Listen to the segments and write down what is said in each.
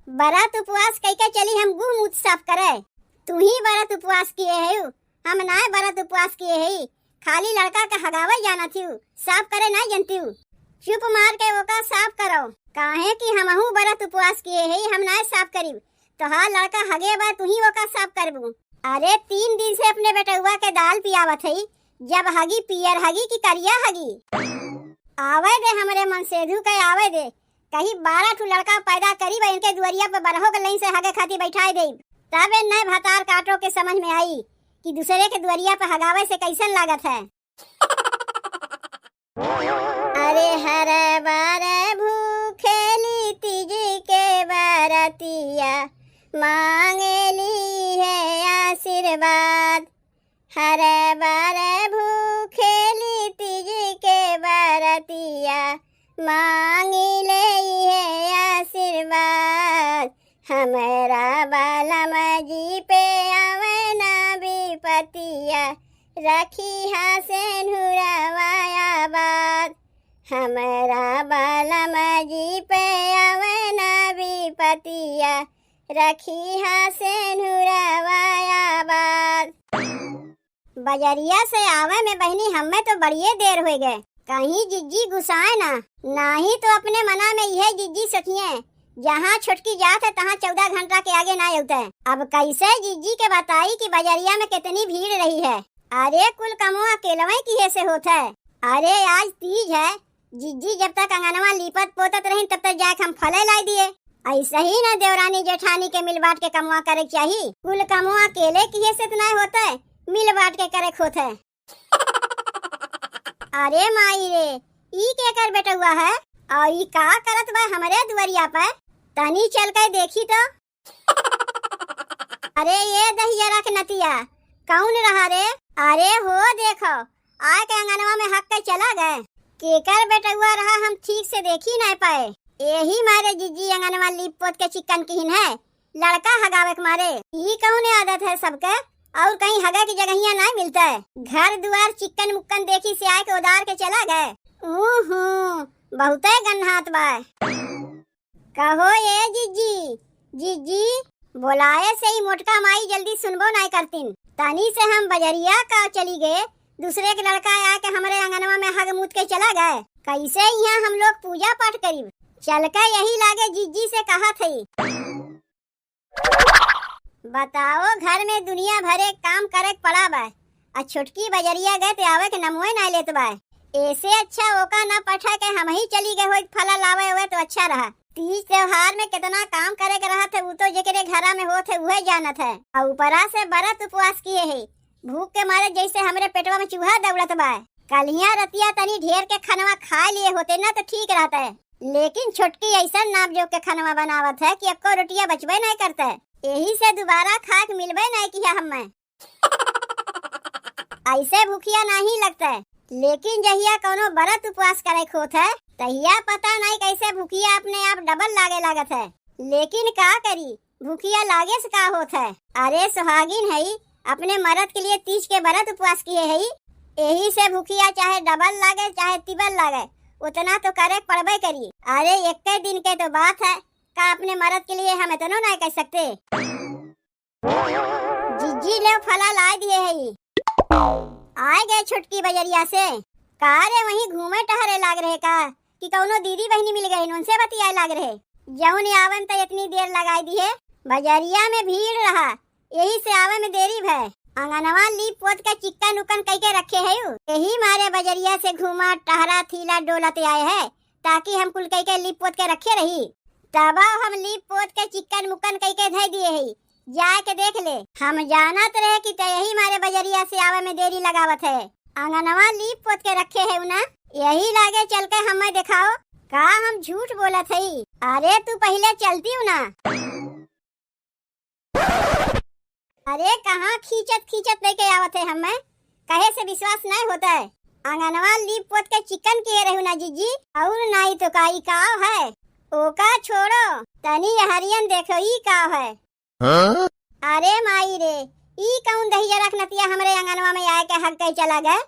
व्रत उपवास कई के चली हम गुह मुँह साफ करे। तू ही व्रत उपवास किए है, हम ना व्रत उपवास किए है। खाली लड़का का हगावे जाना थी, साफ करे ना जनती। चुप मार के वो का साफ करो। काहे कि हमहू व्रत उपवास किए है, हम ना साफ करी। तो हाँ लड़का हगे बा तू ही वो का साफ करबू। अरे 3 दिन से अपने बेटुआ के दाल पियावत है, जब हगी पियर हगी की करिया हगी। आवे दे हमरे मन सेधु के आवे दे। कहीं 12 ठू लड़का पैदा करी बा इनके दुआरिया पे बरहो के लाइन से हगे खाती बैठाए दे। तबे नए भतार काटो के समझ में आई कि दूसरे के दुआरिया पे हगावे से कैसन लागत है। अरे हरे बारे भूखेली तीज के बरतिया, मांगेली है आशीर्वाद। हरे बारे भूखेली तीज के बरतिया, मांगी ले है आशीर्वाद। हमारा बालम जी पे आवे ना विपतिया, रखी हासे नुरावाया बात। हमारा बालम जी पे आवे ना विपतिया, रखी हासे नुरावाया बात। बजरिया से आवे में बहनी हमें तो बड़िए देर हो गए। कहीं जिज्जी गुस्साए ना ही तो अपने मना में यह जिज्जी सखिए जहाँ छुटकी जात है तहाँ 14 घंटा के आगे ना होता है। अब कैसे जिज्जी के बताई कि बजरिया में कितनी भीड़ रही है। अरे कुल कमवा केलवे की है से होता है। अरे आज तीज है, जिज्जी जब तक अंगनवा लीपत पोतत रही तब तक जाके हम फले ला दिए। ऐसा ही ना देवरानी जेठानी के मिल बांट के कमवा करे चाहिए। कुल कमवा केले की है से नहीं होता है, मिल बांट के करे होता है। अरे माई रे, ई के कर बेटा हुआ है और ई का करत बा हमारे दुआरिया पे। तनी चल के देखी तो। अरे ये दहिया रख नतिया, कौन रहा रे? अरे हो देखो, आए के अंगनवा में हक के चला गए। केकर बेटा हुआ रहा हम ठीक से देखी नहीं पाए। यही मारे जिज्जी अंगनवा लीप पोत के चिकन की है, लड़का हगावे के मारे। ई कौन आदत है सबके, और कहीं हगा की जगहिया नहीं मिलता है। घर दुआर चिकन मुक्कन देखी से आए के उदार के चला गए। बहुत गन्हात बा। कहो ये जिज्जी, जिज्जी बोलाए से ही मोटका माई जल्दी सुनबो नहीं करतीन। तनी से हम बजरिया का चली गए, दूसरे के लड़का आके हमारे अंगनवा में हग मूत के चला गए। कैसे यहाँ हम लोग पूजा पाठ करीब चल के यही लागे जिज्जी से कहा थी। बताओ घर में दुनिया भरे काम करे पड़ा बा, और छुटकी बजरिया गए ते आवे के नमुए ना लेत बा। ऐसे अच्छा ओका ना पठा के हम ही चली गए हो फला लावे हुए तो अच्छा रहा। तीज त्योहार में कितना काम करे के रहा थे वो तो जेकरे घरा में होते वह जानत है। और ऊपरा से व्रत उपवास किए है, भूख के मारे जैसे हमरे पेटवा में चूहा दौड़त बा। कलिया रतिया तनी ढेर के खनवा खा लिए होते ना तो ठीक रहता है, लेकिन छुटकी ऐसा नाप जो के खनवा बनावत है कि अक्को रोटिया बचबे नहीं करता है। यही से दोबारा खाक मिलबे नहीं किया हमें। ऐसे भूखिया नहीं लगता है, लेकिन जहिया कोनो व्रत उपवास करे खोत है तहिया पता नहीं कैसे भूखिया अपने आप डबल लागे लागत है। लेकिन का करी, भूखिया लागे से का होत है। अरे सुहागिन है, अपने मर्द के लिए तीज के व्रत उपवास किए है, यही से भूखिया चाहे डबल लागे चाहे तिबल लागे उतना तो करे पड़बे करी। अरे एक दिन के तो बात है, का अपने मर्द के लिए हम इतना नहीं कह सकते। जिज्जी ले फला ला दिए है, आए गए छुटकी बजरिया से। कारे वहीं घूमे टहरे लाग रहे का कि कौनो दीदी बहनी मिल गई उनसे बतियाए लाग रहे। जौन आवन तो इतनी देर लगाई दी है, बजरिया में भीड़ रहा यही से आवे में देरी भय। अंगनवा लीप पोत के चिकन उकन कई के रखे है, यही मारे बजरिया से घूमा टहरा थीला डोलते आए है ताकि हम कुल कई के लीप पोत के रखे रही। तब हम लीप पोत के चिकन मुकन कई के धय दिए है, जाए के देख ले। हम जानत रहे कि यही मारे बजरिया से आवे में देरी लगावत है। अंगनवा लीप पोत के रखे है ना, यही लागे चल के हमें दिखाओ का हम झूठ बोलत है। अरे तू पहले चलती हूँ ना। अरे कहाँ खींचत खींचत लेके आवत है हमें, कहे से विश्वास नहीं होता है। अंगनवा लीप पोत के चिकन किए रहू ना जिज्जी, और नहीं तो काई काव है। ओका छोड़ो, तनी हरियन देखो ई काव है। अरे माई रे, ई कौन दहिया रख नतिया हमरे अंगनवा में आए के हक के चला गए।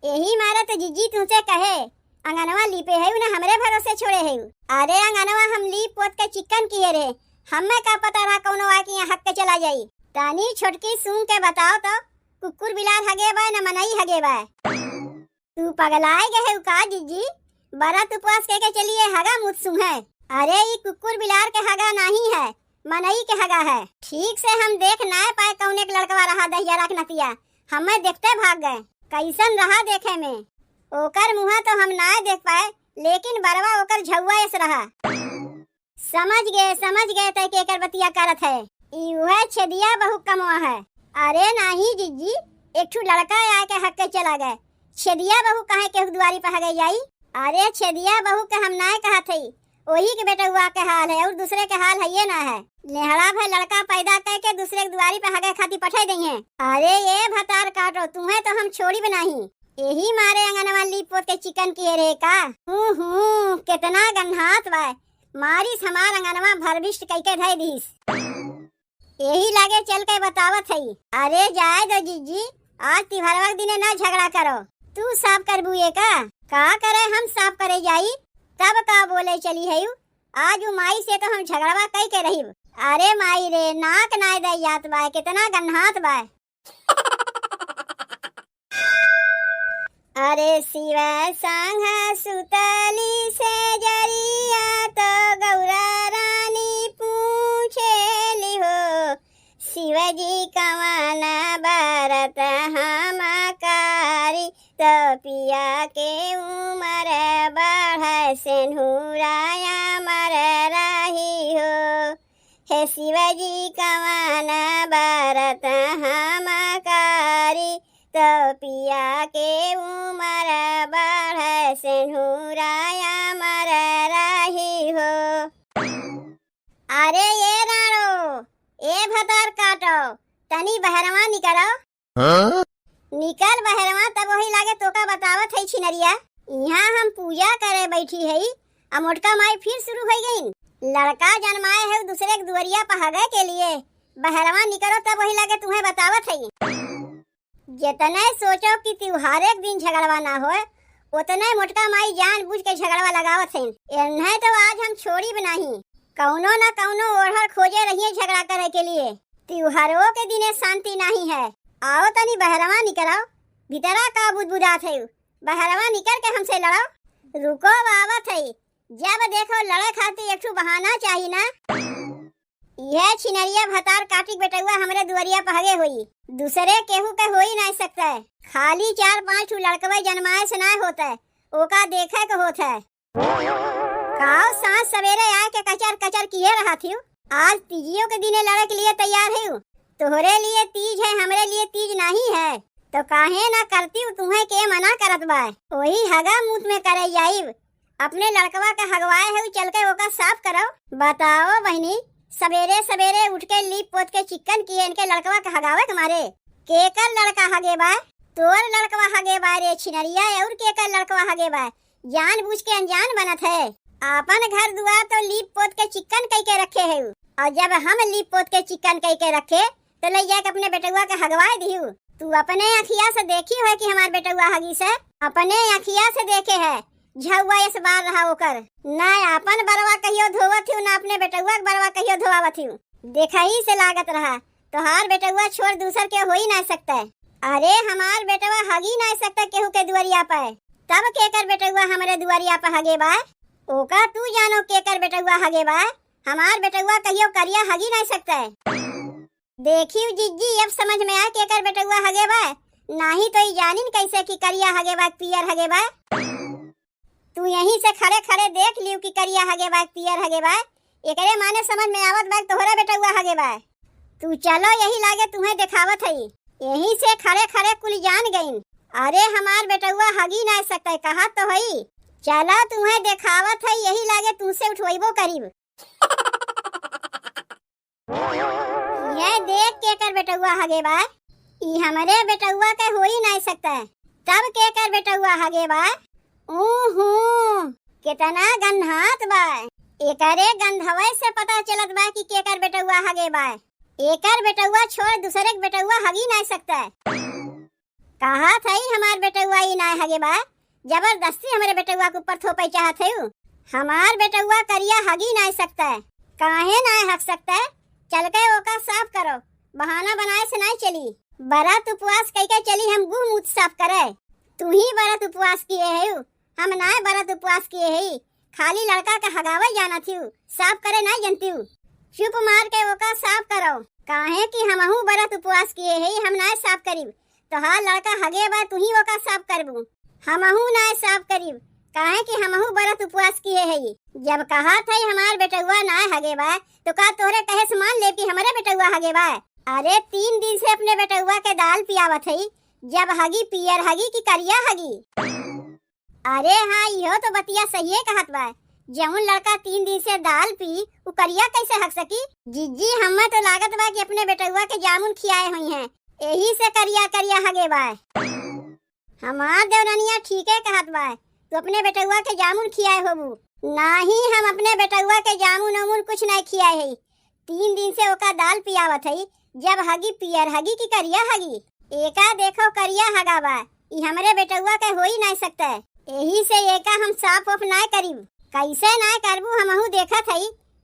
यही मारा तो जिज्जी तुमसे कहे अंगनवा लीपे है ना हमरे भरोसे छोड़े है। अरे अंगनवा हम लीप पोत के चिकन किए रे, हमें का पता रहा कौनो आ के यहाँ हक के चला जाई। तानी छोटकी सुन के बताओ तो कुकुर बिलार हगे बा न मनई हगे बा। तू पगलाए गए का जीजी, बरत उपवास के चलिए हगा मुझसू है। अरे ये कुकुर बिलार के हगा नहीं है, मनई के हगा है। ठीक से हम देख ना पाए कौन एक लड़का रहा दहिया रख नतिया, हमें देखते भाग गए। कैसन रहा देखे में, ओकर मुहा तो हम ना देख पाए, लेकिन बरवा ओकर झुआ ऐस रहा। समझ गए तय के कर बतिया करत है। इहे छेदिया बहु कमवा है। अरे नहीं जीजी, एक ठू लड़का आ के हक के चला गए। छेदिया बहु कहे के दुआरी पे हगे जाई। अरे छेदिया बहु के हम ना कहा थी, वही के बेटा हुआ के हाल है और दूसरे के हाल है ये ना है। लेहड़ा भाई लड़का पैदा करके दूसरे के दुआरी पे हगे खाती पठे दी है। अरे ये भतार काटो, तुम्हें तो हम छोड़ी बनाही। यही मारे अंगनवा लीप पोत के चिकन किए रे का। कितना गन्हात बा, मारिस हमार अंगनवा भरभिष्ट कइके धई दीस। यही लागे चल के बतावत है। अरे जाए दो जीजी, आज तिहरवा दिने ना झगड़ा करो। तू साफ कर बुए का करे हम साफ करे जाई, तब का बोले चली है। आज माई से तो हम झगड़वा कई के रही। अरे माई रे, नाक नाय दैयात बा, कितना गन्हात बा। अरे शिवा संग सुतली से जरिया तो गौरा रानी पूछेली हो, शिवजी कवाना बारत हम कारी, तो पिया के उमर बढ़ सेनुराया मर रही हो। हे शिवजी कवाना बारत हम कारी, तो पिया के उमर बढ़ सेनुराया मर रही हो। अरे ये राणो, ए भतार काटो, तनी बहरवा निकलो। निकल बहरवा, तब वही लागे तोका बतावत है छिनरिया। यहाँ हम पूजा करे बैठी है, अब मोटका माई फिर शुरू हो गई। लड़का जन्माए है दूसरे के दुआरिया पहागे के लिए। बहरवा निकलो, तब वही लागे तुम्हें बतावत है। जितने सोचो कि त्योहार एक दिन झगड़वा ना हो, उतने मोटका माई जान बुझ के झगड़वा लगावत है। इन्हें तो आज हम छोड़ी बनाही, कौनो न कौनो ओढ़र खोजे रहिए झगड़ा करे के लिए। त्योहारों के दिने शांति नहीं है। आओ तनी बहरवा निकलो, भीतरा का बुदबुदात है। बहरवा निकल के हमसे लड़ो। रुको बावत है, जब देखो लड़े खातिर एक बहाना चाहिए ना। यह छिनरिया भतार काटिक बेटुआ हमरे दुआरिया पहगे हुई, दूसरे केहू के हो ही नहीं सकता है। खाली 4-5 लड़कवा जन्माए से ना होता है, ओका देखे के होता है। काव सांझ सवेरे आए के कचर कचर किए रहा थी। आज तीजियों के दिने लड़े के लिए तैयार है। तोहरे लिए तीज है, हमरे लिए तीज नहीं है, तो काहे ना करती तुम्हें के मना करत बा। वही हगा मुंह में करे जाइब। अपने लड़कवा के हगवाए है, चल के ओका साफ करो। बताओ बहनी, सवेरे सवेरे उठ के लीप पोत के चिकन किए इनके लड़कवा के हगावे तुम्हारे। केकर लड़का हगे बा? तोर लड़कवा हगे बा रे छिनरिया, और केकर लड़कवा हगे बा? जान बुझ के अनजान बनत है। अपन घर दुआर तो लीप पोत के चिकन कई के रखे है, और जब हम लीप पोत के चिकन कई के रखे तो ले जाके अपने बेटुआ के हगवाए दिहु। तू अपने अखिया से देखी है कि हमार बेटुआ हगी से? अपने अखिया से देखे है, झुआ इस बार रहा ओकर। ना अपन बरवा कहियो धोवत हूँ, ना अपने बेटुआ के बरवा कहियो धोवावत हूँ। देखा ही से लागत रहा, तोहार बेटुआ छोड़ दूसर के हो ही ना सकता है। अरे हमार बेटुआ हगी ना सकता केहू के दुआरिया पे, तब केकर बेटुआ हमारे दुआरिया पे हगे बा? ओका तू जानो केकर बेटुआ हगे बा। हमार बेटुआ कहियो करिया हगी नहीं सकता है। देखियो जीजी, अब समझ में आया केकर बेटुआ हगे बा। नहीं तो ही जानिन कैसे कि करिया हगे बा पियर हगे बा। तू यहीं से खड़े खड़े देख लियो कि करिया हगे बा पियर हगे बा। एकरे माने समझ में आवत बा तोहरा बेटुआ हगे बा। तू चलो, यही लागे तुम्हें दिखावत है। यहीं से खड़े खड़े कुल जान गईन। अरे हमार बेटुआ हगी नहीं सकता, कहा तो है। चला तुम्हें दिखावत है, यही लागे तुमसे उठवाइबो करीब। ये देख केकर बेटुआ हगे बा। ई हमारे बेटुआ के हो ही नहीं सकता है, तब केकर बेटुआ हगे बा। कितना गंधात बा। एकरे गंधवे से पता चलत बा कि केकर बेटुआ हगे बा। एकर बेटुआ छोड़ दूसरे के बेटुआ हगी नहीं सकता है। कहा था हमार बेटुआ ही नहीं हगे बा, जबरदस्ती हमारे बेटुआ के ऊपर थोपे चाहत है। हमार बेटुआ करिया हगी नहीं सकता है, काहे नहीं हक सकता है। चल के ओका साफ करो, बहाना बनाए से नहीं चली। बरत उपवास कई के चली हम गुह मुँह साफ करे। तू ही बरत उपवास किए है, हम ना बरत उपवास किए है। खाली लड़का का हगावे जाना थी, साफ करे नहीं जानती हूँ। चुप मार के ओका साफ करो, काहे कि हमहू बरत उपवास किए है, हम ना साफ करीब। तो हाँ लड़का हगे बा तू ही ओका साफ करबू, हमहू ना साफ करीब, काहे कि हमहू बरत उपवास किए है। जब कहा था हमार बेटुआ ना हगे बा तो का तोरे कहे से मान ले कि हमारे बेटुआ हगे बा। अरे 3 दिन से अपने बेटुआ के दाल पियावत है, जब हगी पियर हगी कि करिया हगी। अरे हाँ यो तो बतिया सही है कहत बा। जौन लड़का 3 दिन से दाल पी वो करिया कैसे हक सकी। जिज्जी हमें तो लागत बा कि अपने बेटुआ के जामुन खियाए हुई हैं, यही से करिया करिया हगे बा। हमार देवरानिया ठीक है कहत बा, तू अपने बेटुआ के जामुन खियाए होबू। नहीं हम अपने बेटुआ के जामुन अमुन कुछ नहीं खियाए है। 3 दिन से ओका दाल पियावत है, जब हगी पियर हगी कि करिया हगी। एका देखो करिया हगा बा, ई हमरे बेटुआ के हो ही नहीं सकता है। यही से एका हम साफ ऑफ ना करीब। कैसे ना करबू हमहू देखत है,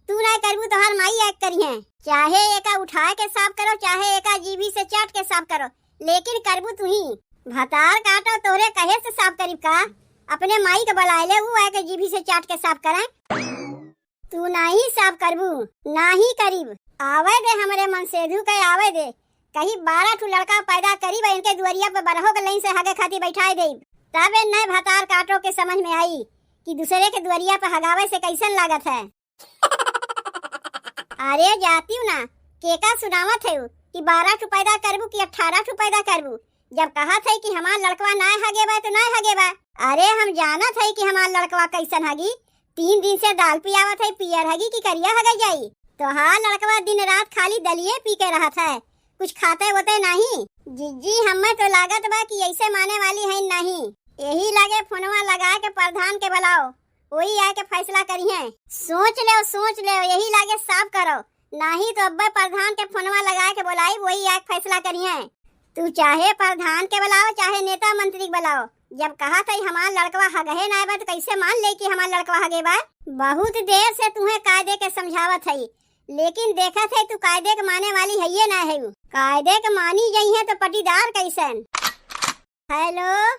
तू ना करबू तो हर माई एक करी है। चाहे एका उठा के साफ करो, चाहे एका जीभी से चाट के साफ करो, लेकिन करबू तू ही। भतार काटो तोरे कहे से साफ करीब का, अपने माई के बुलाए ले, वो आके जीभी से चाट के साफ करे। तू नहीं साफ करबू, ना ही करीब। आवे दे हमरे मन सेधु के आवे दे, कहीं 12 ठू लड़का पैदा करीब इनके दुआरिया पे बरहो के लाइन से हगे खाती बैठाए दे, तबे नए भतार काटो के समझ में आई कि दूसरे के दुआरिया पे हगावे से कैसन लागत है। अरे जाती हूँ ना, केका सुनावत है कि 12 ठू पैदा करबू कि 18 ठू पैदा करबू। जब कहा था कि हमार लड़कवा ना हगे बा तो ना हगे बा। अरे हम जाना था कि हमार लड़कवा कैसन हगी। 3 दिन से दाल पियावत है, पियर हगी कि करिया हगे जाई। तो हाँ लड़कवा दिन रात खाली दलिए पी के रहा था, कुछ खाते होते नहीं। जिज्जी हमें तो लागत बा कि ऐसे माने वाली है नहीं। यही लगे फोनवा लगा के प्रधान के बुलाओ, वही आके फैसला करिए। सोच ले यही लागे साफ करो, नहीं तो अब्बे प्रधान के फोनवा लगा के बुलाई, वही आके फैसला करिए। तू चाहे प्रधान के बुलाओ चाहे नेता मंत्री के बुलाओ। जब कहा था हमार लड़कवा हगे ना बा तो कैसे मान ले कि हमार लड़कवा हगे बा। बहुत देर से तुम्हें कायदे के समझावत है, लेकिन देखा थे तू कायदे के माने वाली है ये ना है। कायदे के मानी गई है तो पटीदार कैसन। हेलो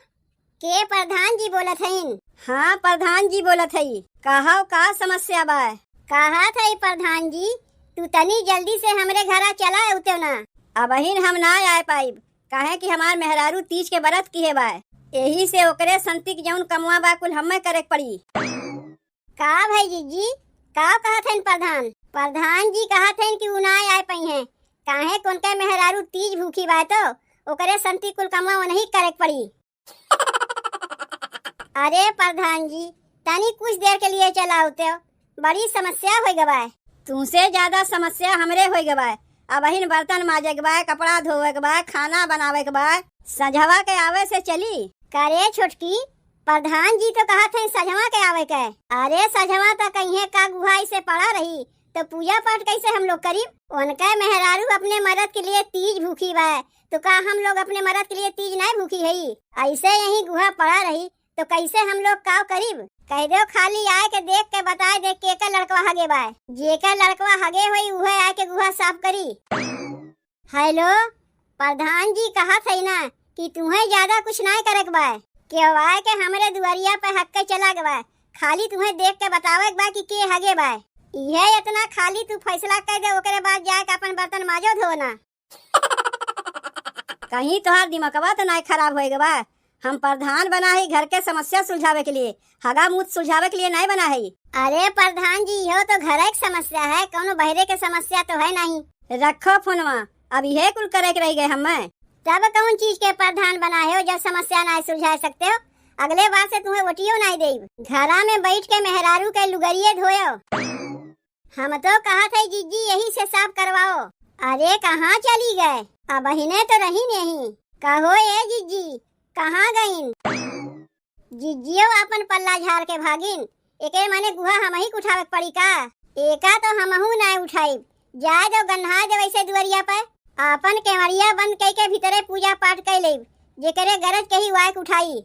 के प्रधान जी बोलत हईन? हाँ प्रधान जी बोलत हई, कहा का समस्या बा। कहा था प्रधान जी तू तनी जल्दी से हमरे घरा चला उते ना। अबहिन हम ना आए पाइब, काहे कि हमार मेहरारू तीज के व्रत किए बा, यही से ओकरे संतिक जौन कमुआ बा कुल हमें करे पड़ी। का भाई जी का कहा थे प्रधान? प्रधान जी कहा थे कि उ ना आए पई हैं, काहे कौन के मेहरारू तीज भूखी बा तो ओकरे संतिक कुल कमुआ नहीं करे पड़ी। अरे प्रधान जी तनी कुछ देर के लिए चला उते, बड़ी समस्या हो गवा। तुमसे ज्यादा समस्या हमरे हो गवा। अब अहिन बर्तन माजे के बा, कपड़ा धोवे के बा, खाना बनावे के बा, सजवा के आवे से चली। करे छोटकी प्रधान जी तो कहा थे सजवा के आवे के। अरे सजवा तो कहीं का गुहाई से पड़ा रही तो पूजा पाठ कैसे हम लोग करीब। उनका मेहरारू अपने मर्द के लिए तीज भूखी बा, तो का हम लोग अपने मर्द के लिए तीज नहीं भूखी है। ऐसे यही गुहा पड़ा रही तो कैसे हम लोग का करीब। कह दो खाली आए के देख के बताए दे के का लड़कवा हगे बा, जेका लड़कवा हगे हुई उहे आए के गुहा साफ करी। हेलो प्रधान जी कहा थे ना कि तुम्हें ज्यादा कुछ नहीं करे बा, क्यों आए के हमरे दुआरिया पे हक के चला गवा, खाली तुम्हें देख के बतावे बा कि के हगे बा। यह इतना खाली तू फैसला कर दे, ओकरे बाद जाए के अपन बर्तन माजो धोना। कहीं तोहार दिमागवा तो नहीं खराब होएगा बा। हम प्रधान बना है घर के समस्या सुलझावे के लिए, हगा मुँह सुलझावे के लिए नहीं बना है। अरे प्रधान जी यो तो घर एक समस्या है, कौनो बहरे के समस्या तो है नहीं। रखो फोनवा, अब यह कुल करे के रह गए हमें। तब कौन चीज के प्रधान बनाए हो जब समस्या नहीं सुलझा सकते हो। अगले बार से तुम्हें वोटियो नहीं दे, घरा में बैठ के मेहरारू के लुगरिये धोयो। हम तो कहा था जीजी यही से साफ करवाओ। अरे कहाँ चली गए, अब हिने तो रही नहीं। कहो ये जीजी कहाँ गईन? जिज्जियो अपन पल्ला झाड़ के भागिन, एके माने गुहा हम ही उठावे पड़ी का। एका तो हमहू नहीं उठाई, जाए दो गन्हा दे वैसे दुआरिया पे, अपन केवड़िया बंद कई के भीतरे पूजा पाठ कर ले, जेकरे गरज के ही वाक उठाई।